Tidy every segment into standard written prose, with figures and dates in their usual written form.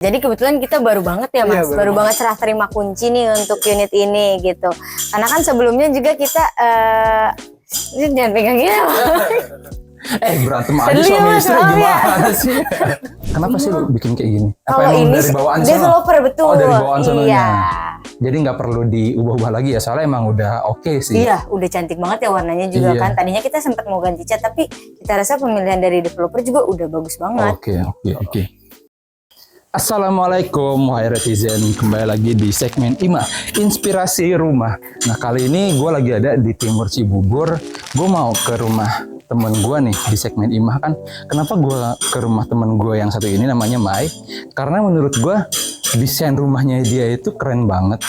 Jadi kebetulan kita baru banget ya Mas, baru banget serah terima kunci nih untuk unit ini gitu. Karena kan sebelumnya juga kita jangan pegang gini. Berantem aja suami istri gimana sih? Kenapa sih lu bikin kayak gini? Apa Kalau emang ini dari bawaan developer betul. Oh, dari bawaan sononya. Iya. Jadi nggak perlu diubah-ubah lagi ya, soalnya emang udah oke sih. Iya, udah cantik banget ya warnanya juga kan. Tadinya kita sempat mau ganti cat, tapi kita rasa pemilihan dari developer juga udah bagus banget. Oke. Assalamualaikum wahai netizen, kembali lagi di segmen IMA Inspirasi Rumah. Nah kali ini gue lagi ada di Timur Cibubur. Gue mau ke rumah temen gue nih di segmen IMA kan. Kenapa gue ke rumah temen gue yang satu ini namanya Mai? Karena menurut gue desain rumahnya dia itu keren banget.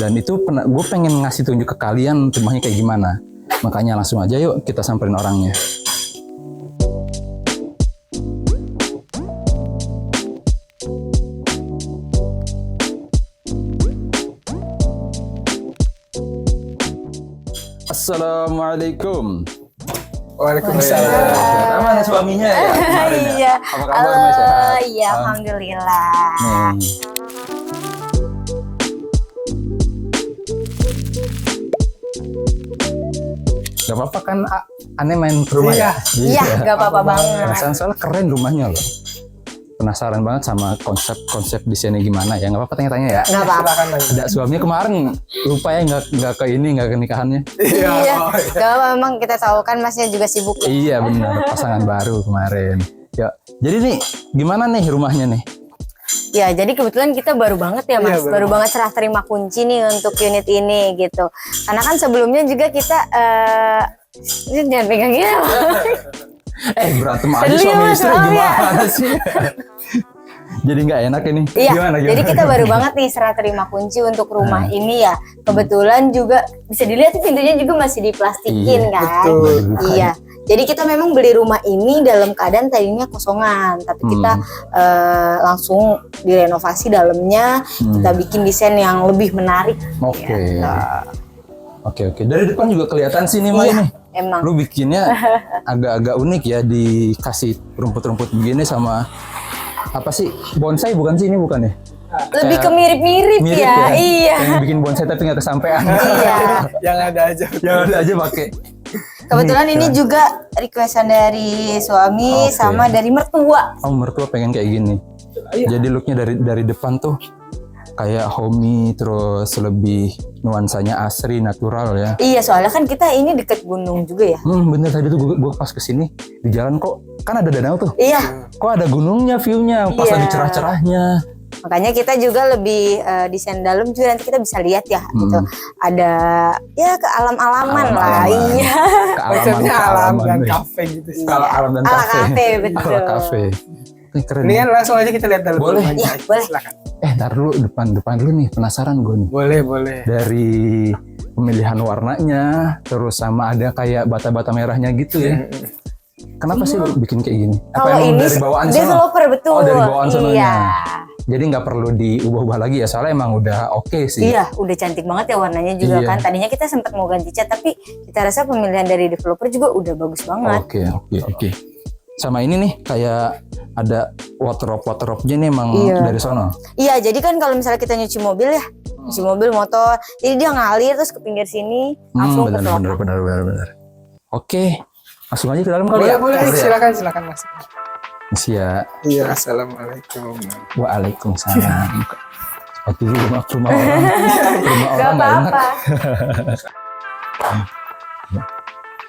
Dan itu gue pengen ngasih tunjuk ke kalian rumahnya kayak gimana. Makanya langsung aja yuk kita samperin orangnya. Assalamualaikum. Waalaikumsalam. Mana suaminya ya? Iya. Apa kabar Mas? Sehat? Iya, alhamdulillah. Gak apa-apa kan aneh main ke rumah ya? Iya, gak apa-apa banget. Soalnya keren rumahnya loh. Penasaran banget sama konsep desainnya gimana ya? Gak apa-apa tanya-tanya ya? Gak apa-apa. Ada suaminya kemarin lupa ya nggak ke nikahannya? Iya. Gak apa, memang kita tahu kan Masnya juga sibuk. Iya benar, pasangan baru kemarin. Ya, jadi nih gimana nih rumahnya nih? Ya, jadi kebetulan kita baru banget ya Mas, baru banget serah terima kunci nih untuk unit ini gitu. Karena kan sebelumnya juga kita jangan pegang gini. Berantem aja suami istri gimana sih? Jadi nggak enak ini. Iya, gimana? Jadi kita baru banget nih serah terima kunci untuk rumah ini ya. Kebetulan juga bisa dilihat pintunya juga masih diplastikin kan. Betul. Iya. Jadi kita memang beli rumah ini dalam keadaan tadinya kosongan, tapi kita langsung direnovasi dalamnya, kita bikin desain yang lebih menarik. Oke. Dari depan juga kelihatan sih nih Mai nih. Emang. Lu bikinnya agak-agak unik ya, dikasih rumput-rumput begini sama apa sih? Bonsai bukan sih ini bukan ya? Lebih ke mirip-mirip ya. Iya. Yang bikin bonsai tapi nggak kesampean. Iya. Yang ada aja pakai. Kebetulan ini juga requestan dari suami sama dari mertua. Oh, mertua pengen kayak gini. Jadi looknya dari depan tuh kayak homey, terus lebih nuansanya asri, natural ya. Iya, soalnya kan kita ini deket gunung juga ya. Bener, tadi tuh gue pas kesini di jalan kok kan ada danau tuh. Iya. Kok ada gunungnya, view-nya pas lagi cerah-cerahnya. Makanya kita juga lebih desain dalam juga nanti kita bisa lihat ya gitu. Ada ya ke alam-alaman lah. Iya. Maksudnya alam dan kafe gitu. Alam dan Ala kafe. kafe, betul. Ala kafe. Ini keren. Ini kan langsung aja kita lihat dalam. Boleh. Iya, boleh. Silakan. Ntar dulu depan dulu nih, penasaran gue nih. Boleh. Dari pemilihan warnanya, terus sama ada kayak bata-bata merahnya gitu ya. Kenapa sih lu bikin kayak gini? Apa Kalau emang ini dari bawaan developer betul. Oh, dari bawaan sononya. Iya. Jadi nggak perlu diubah-ubah lagi ya, soalnya emang udah oke sih. Iya, udah cantik banget ya warnanya juga kan. Tadinya kita sempat mau ganti cat, tapi kita rasa pemilihan dari developer juga udah bagus banget. Oke. Sama ini nih kayak ada wardrobe-nya nih emang dari sono. Iya, jadi kan kalau misalnya kita nyuci mobil ya, nyuci mobil, motor, jadi dia ngalir terus ke pinggir sini, langsung ke sofa. Benar. Oke, langsung aja ke dalam kali ya. Boleh. Silakan masuk. Iya. Iya, assalamualaikum. Waalaikumsalam. Seperti rumah orang. Rumah Gak orang nggak enak. apa-apa.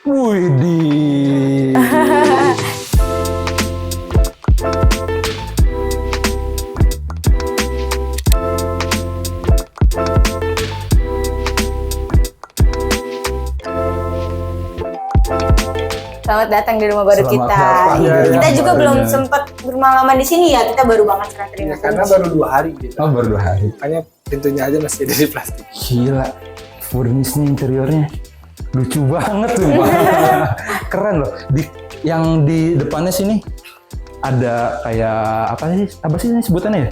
Widih. Selamat datang di rumah baru kita. Kita juga belum sempat bermalaman di sini ya. Kita baru banget serah terima kunci. Karena baru 2 hari gitu. Oh, baru 2 hari. Makanya pintunya aja masih dari plastik. Gila, furnisnya interiornya lucu banget tuh. Keren loh. Yang di depannya sini ada kayak apa sih ini sebutannya ya?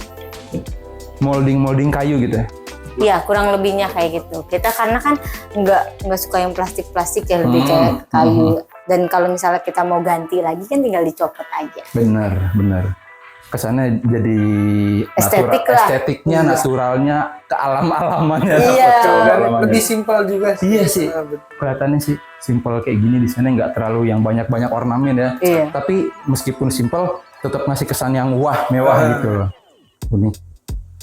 Molding kayu gitu ya. Iya, kurang lebihnya kayak gitu. Kita karena kan nggak suka yang plastik ya, lebih kayak kayu. Dan kalau misalnya kita mau ganti lagi kan tinggal dicopot aja. Bener. kesannya jadi Estetik lah. estetiknya, Iya. naturalnya, kealam-alamannya. Iya. Betul, dan Alam-alamannya. lebih simpel juga sih. Iya sih. Betul. Kelihatannya sih simpel kayak gini di sana, nggak terlalu yang banyak-banyak ornamen ya. Iya. Tapi meskipun simpel tetap ngasih kesan yang wah, mewah gitu loh. Ini.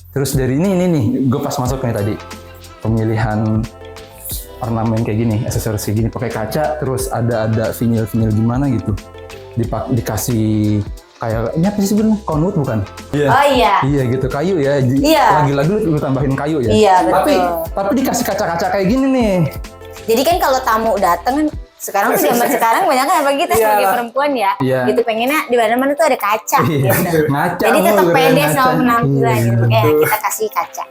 Terus dari ini nih, gue pas masuk nih tadi pemilihan ornamen kayak gini, aksesoris kayak gini pakai kaca, terus ada vinyl gimana gitu. Dikasih kayak ini apa sih sebenarnya? Conwood bukan? Iya. Oh iya. Iya gitu, kayu ya. Iya. Lagi-lagi lu tambahin kayu ya. Iya, betul. Tapi dikasih kaca-kaca kayak gini nih. Jadi kan kalau tamu dateng kan sekarang tuh zaman sekarang banyak kan apa kita Iya. sebagai perempuan ya, Iya. gitu pengennya di mana-mana tuh ada kaca Iya. gitu. Ngaca Jadi tetap mulu, pede ngaca. sama penampilan Iya. gitu. Kayak kita kasih kaca.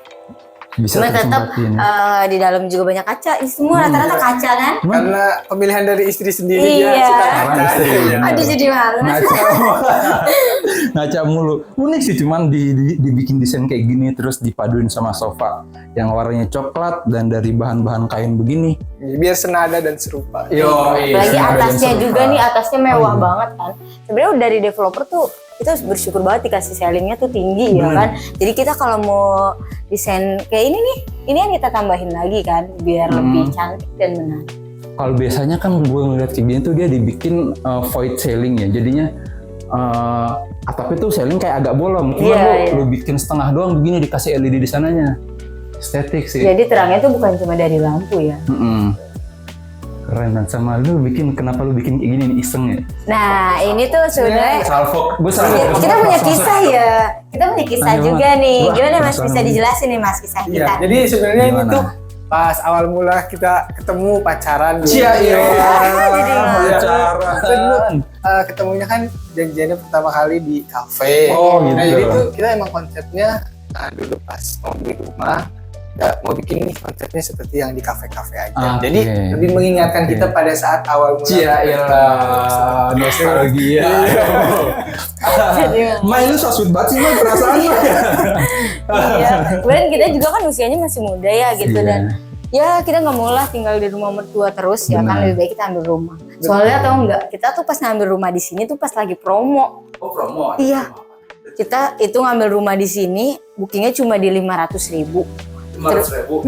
Bisa Cuma tetap tersempatin. di dalam juga banyak kaca. Ini semua rata-rata kaca kan? Karena pemilihan dari istri sendiri Iya. dia suka Sekarang kaca. istri. Iya. Aduh jadi malu. Ngaca mulu. Unik sih, cuman dibikin desain kayak gini terus dipaduin sama sofa yang warnanya coklat dan dari bahan-bahan kain begini. Biar senada dan serupa. Apalagi atasnya juga nih, atasnya mewah banget kan. Sebenarnya dari developer tuh kita bersyukur banget dikasih ceilingnya tuh tinggi ya kan. Jadi kita kalau mau desain kayak ini nih, ini yang kita tambahin lagi kan biar lebih cantik dan menarik. Kalau biasanya kan gue ngeliat kayak gini tuh dia dibikin void ceiling ya, jadinya atapnya tuh ceiling kayak agak bolong. Cuma Iya, lu bikin setengah doang begini dikasih LED di sananya. Estetik sih. Jadi terangnya tuh bukan cuma dari lampu ya. Keren banget. Sama lu kenapa lu bikin kayak gini nih, iseng ya? Nah ini tuh sebenarnya Salfok, gue kita punya kisah ya. Kita punya kisah Ayo, juga Mas. nih. Wah, Gimana Mas kisah bisa nih. dijelasin nih Mas kisah Iya, kita? jadi sebenarnya ini Gimana? tuh pas awal mula kita ketemu pacaran dulu. Cia, iya. Jadi Pacaran. Ketemunya kan janjiannya pertama kali di kafe. Oh, gitu. Nah, jadi tuh kita emang konsepnya dulu pas mau beli rumah, mau bikin nih konsepnya seperti yang di kafe-kafe aja. Oke. Jadi lebih mengingatkan Oke. kita pada saat awal mula. Cia, iyalah, nostalgia. Mai lu so sweet banget sih, Mai, perasaannya. Iya. Kemudian kita juga kan usianya masih muda ya gitu Iya. dan ya kita nggak mau lah tinggal di rumah mertua terus ya kan, Benar. lebih baik kita ambil rumah. Soalnya tau nggak, kita tuh pas ngambil rumah di sini tuh pas lagi promo. Oh, promo. Iya. Kita itu ngambil rumah di sini bookingnya cuma di 500.000. 500.000.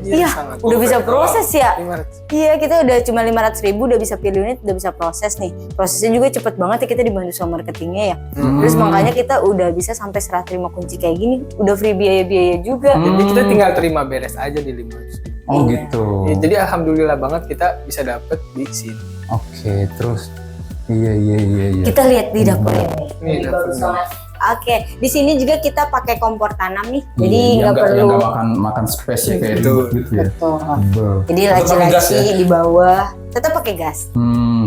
Iya, sangat. udah bisa proses ya. 500. Iya, kita udah cuma 500.000 udah bisa pilih unit, udah bisa proses nih. Prosesnya juga cepet banget ya, kita dibantu sama marketingnya ya. Terus makanya kita udah bisa sampai serah terima kunci kayak gini, udah free biaya-biaya juga. Jadi kita tinggal terima beres aja di 500. Oh Iya. gitu. Ya, jadi alhamdulillah banget kita bisa dapet di sini. Oke, terus iya. Kita lihat di dapur ini. Ini Ini dapurnya. bagus banget. Oke, di sini juga kita pakai kompor tanam nih, jadi Iya, nggak perlu. yang nggak makan space ya kayak Betul. gitu ya. Betul. Tebel. Jadi Tetap pakai gas laci-laci ya? di bawah, tetap pakai gas.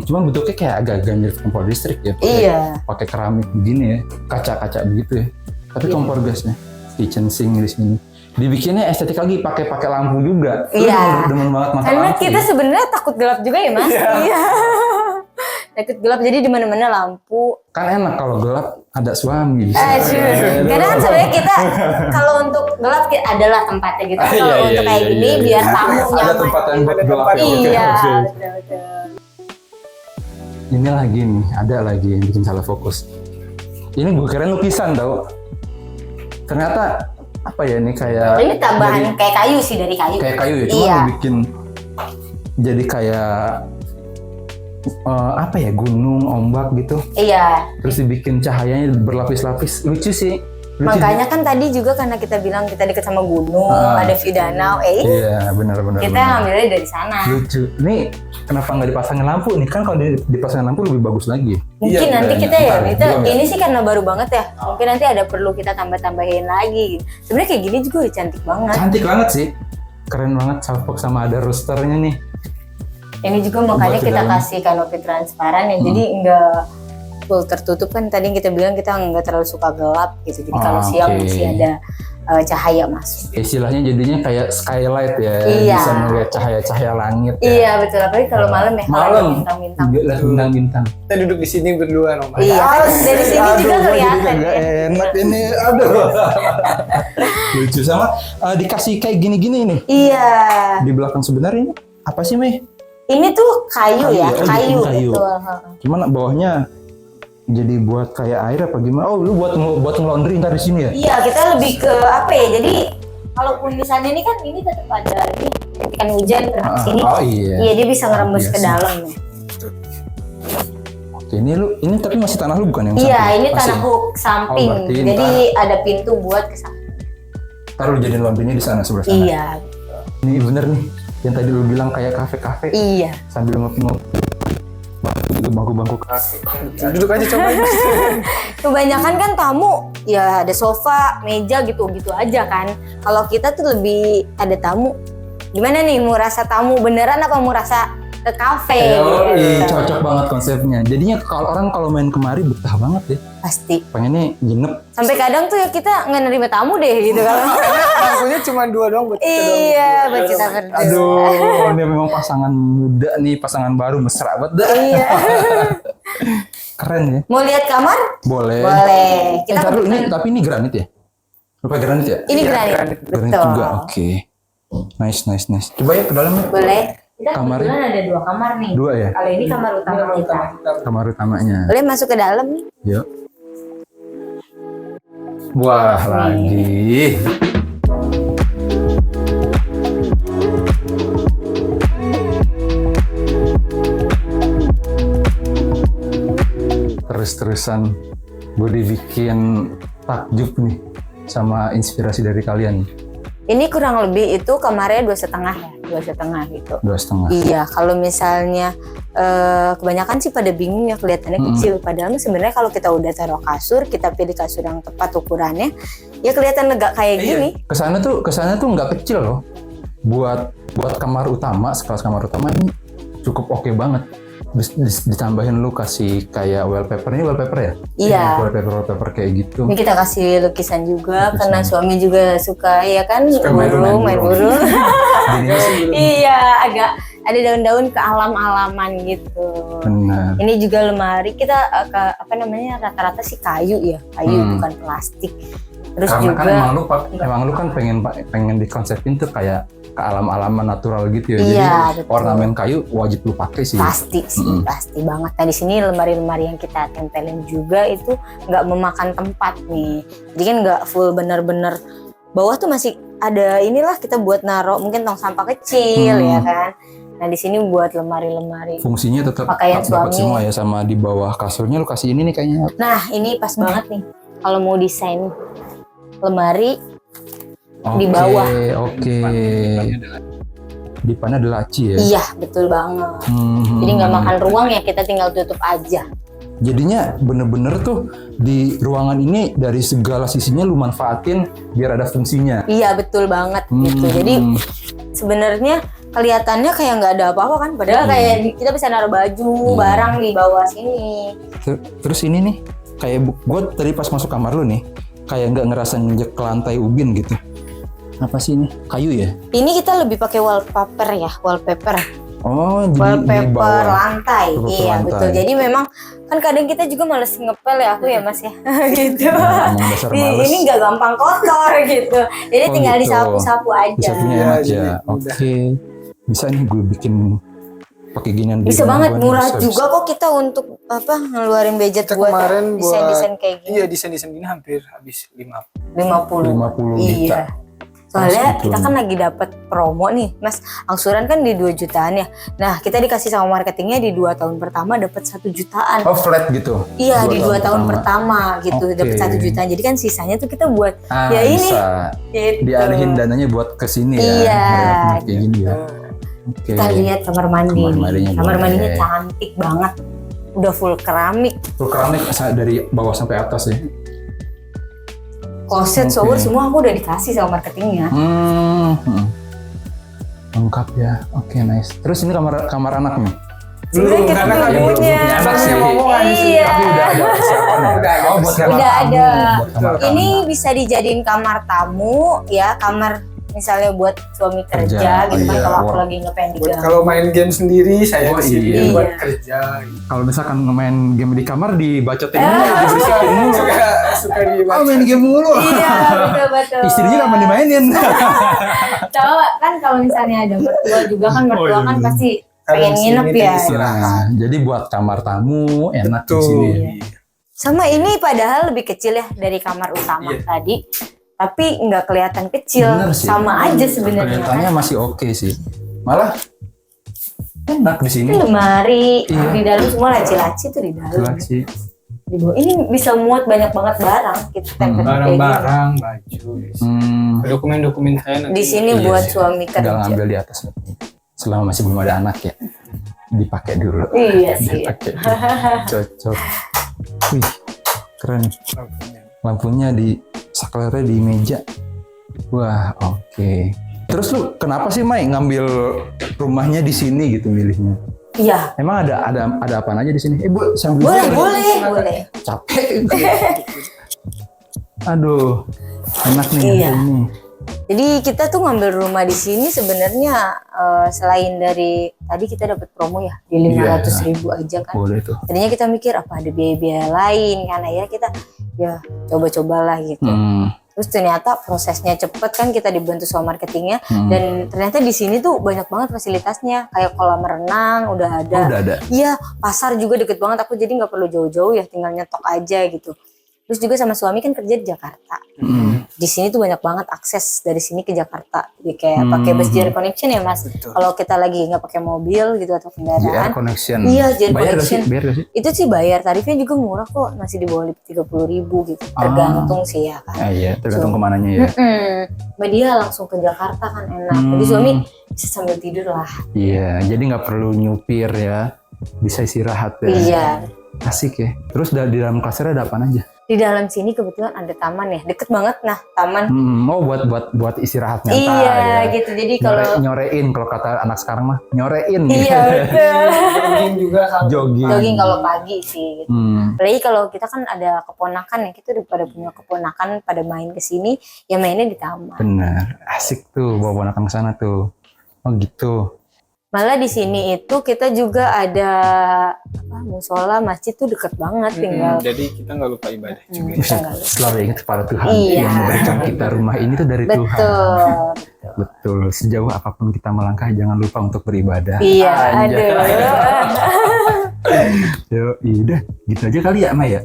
Cuman bentuknya kayak agak mirip kompor listrik ya. Iya. Pakai keramik begini ya, kaca-kaca begitu ya. Tapi Iya. kompor gasnya, kitchen sink di sini. Dibikinnya estetik lagi, pakai lampu juga. Lu Iya. demen banget makan Karena lampu. kita sebenarnya takut gelap juga ya Mas. Iya. Takut gelap, jadi di mana-mana lampu. Kan enak kalau gelap ada suami. bisa. Karena kan sebenarnya kita kalau untuk gelap adalah tempatnya gitu. Kalau untuk kayak gini biar tamu Ada nyaman. tempat yang buat Ada gelap. tempat. ya, oke, Iya, oke. betul. Ini lagi nih, ada lagi yang bikin salah fokus. Ini gue kira lukisan tau. Ternyata apa ya ini kayak Ini tambahan dari- kayak kayu sih, dari kayu. kayak kayu ya, cuma Iya. lu bikin jadi kayak apa ya, gunung, ombak gitu. Iya. Terus dibikin cahayanya berlapis-lapis, lucu sih. Lucu. Makanya kan tadi juga karena kita bilang kita dekat sama gunung, ada view danau, Iya, benar-benar. kita ngambilnya dari sana. Lucu. Nih kenapa nggak dipasangin lampu nih? Kan kalau dipasangin lampu lebih bagus lagi. Mungkin Iya, nanti bener. kita ya, Bentar, kita belum ya? ini sih karena baru banget ya. Mungkin nanti ada perlu kita tambah-tambahin lagi. Sebenarnya kayak gini juga udah cantik banget. Cantik banget sih. Keren banget, salpok sama ada rosternya nih. Ini juga makanya Buat ke kita dalam. kasih kanopi transparan ya, jadi enggak full tertutup kan. Tadi yang kita bilang kita enggak terlalu suka gelap gitu. Jadi kalau siang Oke. masih ada cahaya masuk. Istilahnya jadinya kayak skylight ya, Iya. bisa melihat cahaya-cahaya langit ya. Iya betul, apalagi kalau malam ya, kalau ada Malam, bintang-bintang. lihat bintang-bintang. Kita duduk di sini berdua, Roman. Iya kan dari sini Aduh, juga gua jadi kelihatan kagak ya. enak ini, aduh. Lucu sama dikasih kayak gini-gini nih Iya. di belakang. Sebenarnya ini apa sih, Mei? Ini tuh kayu ya, Kayu, kayu. kayu. Betul. Cuman bawahnya jadi buat kayak air apa gimana? Oh, lu buat laundry ntar di sini ya? Iya, kita lebih ke apa ya? Jadi kalaupun misalnya ini kan ini tetap ada ini ketika hujan kena ke sini. Oh iya. Iya, dia bisa ngerembes ke Biasa. dalam ya. Oke, ini tapi masih tanah lu bukan yang Iya, samping? ini Masih? tanah hook samping. berarti Jadi ada pintu buat ke samping. Ntar lu jadiin laundrynya di sana sebelah sana. Iya. Ini bener nih, yang tadi lu bilang kayak kafe-kafe Iya. sambil ngopi-ngopi. Bangku-bangku kafe. Duduk aja coba. Kebanyakan kan tamu ya ada sofa, meja gitu-gitu aja kan. Kalau kita tuh lebih ada tamu. Gimana nih, mau rasa tamu beneran apa mau rasa ke kafe? Cocok banget konsepnya. Jadinya kalau main kemari betah banget deh. Pasti. Pengennya nginep. Sampai kadang tuh ya kita nggak nerima tamu deh gitu kan. Bangkunya cuma 2 doang buat kita doang. Iya, buat kita berdua. Aduh, dia memang pasangan muda nih, pasangan baru mesra banget dah. Iya. Keren ya. Mau lihat kamar? Boleh. Boleh. Kita Ntar dulu, tapi ini granit ya? Lupa granit ya? ini Iya, granit. granit. Granit Betul. juga, oke. Nice. Coba ya ke dalam ya. Boleh. Kita Kamarnya? kebetulan ada 2 kamar nih. 2 ya? Kalau ini kamar utama kita. Kamar utamanya. Boleh masuk ke dalam nih. Yuk. Wah, lagi. Terus-terusan gue dibikin takjub nih sama inspirasi dari kalian. Ini kurang lebih itu kamarnya 2,5 ya, 2,5 gitu. 2,5. Iya, kalau misalnya kebanyakan sih pada bingung ya kelihatannya kecil. Padahal sebenarnya kalau kita udah taruh kasur, kita pilih kasur yang tepat ukurannya, ya kelihatan lega kayak gini. Kesana tuh nggak kecil loh. Buat kamar utama, sekelas kamar utama ini cukup oke banget. Ditambahin lu kasih kayak wallpaper ya? Iya. Wallpaper kayak gitu. Ini kita kasih lukisan juga karena suami juga suka ya kan main burung. Jadinya sih Iya, agak ada daun-daun ke alam-alaman gitu. benar. Ini juga lemari kita rata-rata sih kayu ya, kayu bukan plastik. Terus Karena juga kan emang lu kan pengen dikonsepin tuh kayak ke alam-alaman natural gitu ya. Iya, Jadi betul. ornamen kayu wajib lu pakai sih. pasti sih, pasti banget. Nah di sini lemari-lemari yang kita tempelin juga itu nggak memakan tempat nih. Jadi kan nggak full bener-bener bawah tuh masih ada inilah kita buat naruh mungkin tong sampah kecil ya kan. Nah di sini buat lemari-lemari. Fungsinya tetap Pakaian dapat suami. semua ya, sama di bawah kasurnya lu kasih ini nih kayaknya. Nah ini pas banget nih kalau mau desain lemari di bawah. Oke. Depannya ada laci ya. Iya betul banget. Jadi nggak makan ruang ya, kita tinggal tutup aja. Jadinya bener-bener tuh di ruangan ini dari segala sisinya lu manfaatin biar ada fungsinya. Iya betul banget gitu. Jadi sebenarnya kelihatannya kayak nggak ada apa-apa kan, padahal kayak kita bisa naruh baju, barang di bawah sini. Terus ini nih, kayak gue tadi pas masuk kamar lu nih, kayak nggak ngerasa nginjek ke lantai ubin gitu. Apa sih ini? Kayu ya? Ini kita lebih pakai wallpaper ya, wallpaper Oh, di wallpaper bawah. lantai. Wallpaper Iya lantai. betul. Jadi memang kan kadang kita juga males ngepel ya, aku ya Mas ya, gitu. Emang dasar males. Ini nggak gampang kotor gitu. Jadi Oh, tinggal gitu. disapu-sapu aja. Disapunya Iya, enak jadi ya. mudah. Oke. Bisa nih gue bikin pakai ginian. di Bisa rumah banget, gua nih. murah Bisa, juga kok kita untuk ngeluarin budget Kita buat kemarin buat desain-desain kayak gini. Iya, desain gini hampir habis 5. 50. 50 Iya. juta. Soalnya Mas, kita betul. kan lagi dapat promo nih, Mas. Angsuran kan di 2 jutaan ya. Nah, kita dikasih sama marketingnya di 2 tahun pertama dapat 1 jutaan. Oh, flat gitu. Iya, di 2 tahun pertama gitu Oke. dapat 1 jutaan. Jadi kan sisanya tuh kita buat Ah, ya ini bisa gitu. dialihin dananya buat ke sini ya. Iya, Kayak gini ya. Oke. Kita lihat kamar mandi. Kamar nih. mandinya Kamar boleh. mandinya cantik banget. Udah full keramik, Full keramik dari bawah sampai atas ya. closet, Oke. shower semua aku udah dikasih sama marketingnya. Lengkap ya. Oke, nice. Terus ini kamar anak nih. Sebenarnya kita karena belum kan belum punya. punya anak sih. Iya. Tapi udah ada persiapan ya. Udah ada Oh, buat kamar Udah tamu, ada. buat kamar tamu. Ini bisa dijadiin kamar tamu ya, kamar misalnya buat suami kerja Kerja, gitu kan iya. kalau aku Wah. lagi ngepen Buat diganggu. kalau main game sendiri saya Oh, di sini iya. buat Iya. kerja. Kalau misalkan main game di kamar dibacotin Ah. mulu, diberisihin mulu. Suka di Oh, main game mulu. Iya, betul. Istrinya kapan dimainin? Tahu kan kalau misalnya ada mertua juga kan mertua kan pasti pengen Kadang nginep sini ya. diisi. Nah, jadi buat kamar tamu enak di Betul. sini. Iya. Sama ini padahal lebih kecil ya dari kamar utama tadi, tapi nggak kelihatan kecil, Bener sih. sama aja sebenarnya. Kelihatannya masih oke sih. Malah enak di sini. Ini lemari Iya. di dalam semua laci-laci tuh di dalam. Jelas sih. Di bawah ini bisa muat banyak banget barang kita tempel kayak Barang-barang, baju. Dokumen-dokumen saya gini. nanti. Di sini Iya buat sih. suami Tinggal kerja. ngambil di atas. Selama masih belum ada anak ya. Dipakai dulu. Iya sih. Dipakai. Cocok. Wih, keren. Lampunya di saklarnya di meja. Wah, oke. Terus lu kenapa sih Mai ngambil rumahnya di sini gitu milihnya? Iya. Emang ada apa aja di sini? Bu, sambil Boleh. capek. Aduh, enak nih Iya. ini. Jadi kita tuh ngambil rumah di sini sebenarnya selain dari tadi kita dapat promo ya di 500.000 aja kan. Boleh tuh. Tadinya kita mikir apa ada biaya-biaya lain kan, akhirnya kita ya coba-cobalah gitu. Terus ternyata prosesnya cepet kan, kita dibantu sama marketingnya dan ternyata di sini tuh banyak banget fasilitasnya kayak kolam renang udah ada. Oh, udah ada. Iya, pasar juga deket banget, aku jadi nggak perlu jauh-jauh ya, tinggal nyetok aja gitu. Terus juga sama suami kan kerja di Jakarta. Di sini tuh banyak banget akses dari sini ke Jakarta. Jadi kayak pakai bus JR Connection ya Mas. Kalau kita lagi nggak pakai mobil gitu atau JR kendaraan. Connection. Iya, JR Bayar gak Connection. sih? Bayar gak sih? Itu sih bayar, tarifnya juga murah kok, masih di bawah 30.000 gitu. Tergantung sih ya kan. Iya, tergantung kemananya ya. Mbak dia langsung ke Jakarta kan enak. Jadi suami bisa sambil tidur lah. Iya, jadi nggak perlu nyupir ya. Bisa istirahat ya. Iya. Asik ya. Terus di dalam klasernya ada apa aja? Di dalam sini kebetulan ada taman ya, deket banget nah taman. Oh buat istirahat nyantai Iya ya. gitu. Jadi kalau Nyorein kalau kata anak sekarang mah nyorein. iya betul. Jogging juga kalau Jogging. Jogging kalau pagi sih gitu. Apalagi kalau kita kan ada keponakan ya, kita udah pada punya keponakan pada main ke sini, ya mainnya di taman. Bener, asik tuh bawa ponakan ke sana tuh. Oh gitu. Malah di sini itu kita juga ada musola, masjid tuh deket banget, tinggal jadi kita nggak lupa ibadah juga. kita nggak lupa. Selalu ingat kepada Tuhan Iya. yang memberikan kita rumah ini tuh dari Tuhan. Betul. Betul. Sejauh apapun kita melangkah jangan lupa untuk beribadah. Iya, Anjay. aduh. Yo, udah gitu aja kali ya Maya.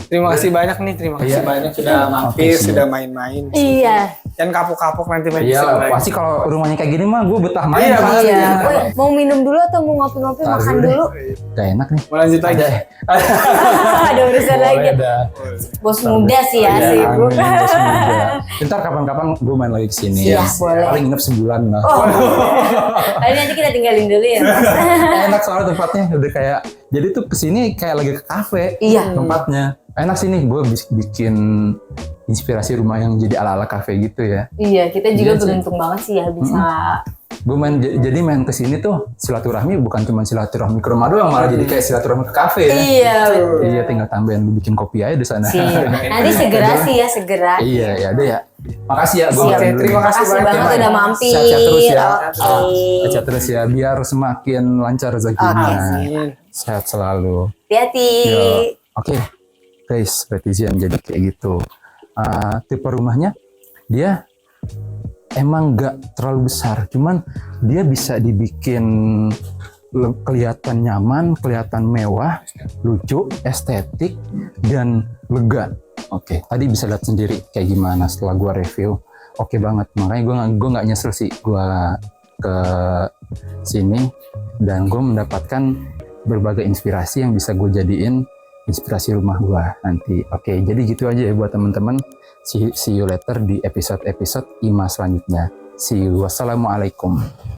Terima kasih banyak nih, terima kasih Iya. banyak sudah mampir, Oke, siap. sudah main-main. Iya. Dan kapuk-kapuk nanti main Iya, kesini lagi. pasti kalau rumahnya kayak gini mah gue betah main. Iya, pasti. Iya. Woi, mau minum dulu atau mau ngopi-ngopi, Tar makan dulu deh. dulu? Gak enak nih. Mau lanjut lagi. Ada urusan lagi. Dah. Bos muda sih ya, Iya, sibuk. amin, bos muda. Ntar kapan-kapan gue main lagi kesini ya. Iya, boleh. Paling nginep sebulan lah. Oh. Tadi nanti kita tinggalin dulu ya. Mas. Enak soalnya tempatnya udah kayak, jadi tuh kesini kayak lagi ke kafe. Iya. Tempatnya enak sih nih, gue bikin inspirasi rumah yang jadi ala-ala kafe gitu ya. Iya, kita juga Iya sih. beruntung banget sih ya bisa. Gue jadi main kesini tuh silaturahmi, bukan cuma silaturahmi ke rumah doang, malah jadi kayak silaturahmi ke kafe ya. Iya, betul. Iya, tinggal tambahin bikin kopi aja di sana. Sih. Nanti segera sih ya, segera. Iya, ya ada ya. Makasih ya, gue Siap. jalan dulu. Terima kasih Makasih banyak, banget Mai. udah mampir. Sehat-sehat terus ya. Oke. Sehat terus ya, biar semakin lancar rezekinya. Amin. Sehat selalu. Hati-hati. Yo. Oke, guys, netizen jadi kayak gitu. Tipe rumahnya dia emang nggak terlalu besar, cuman dia bisa dibikin kelihatan nyaman, kelihatan mewah, lucu, estetik, dan lega. Oke, tadi bisa lihat sendiri kayak gimana setelah gua review. Oke banget, makanya gue nggak nyesel sih gua ke sini dan gue mendapatkan berbagai inspirasi yang bisa gue jadiin inspirasi rumah gua nanti. Oke, jadi gitu aja ya buat teman-teman. See you later di episode-episode IMA selanjutnya. See you. Wassalamualaikum.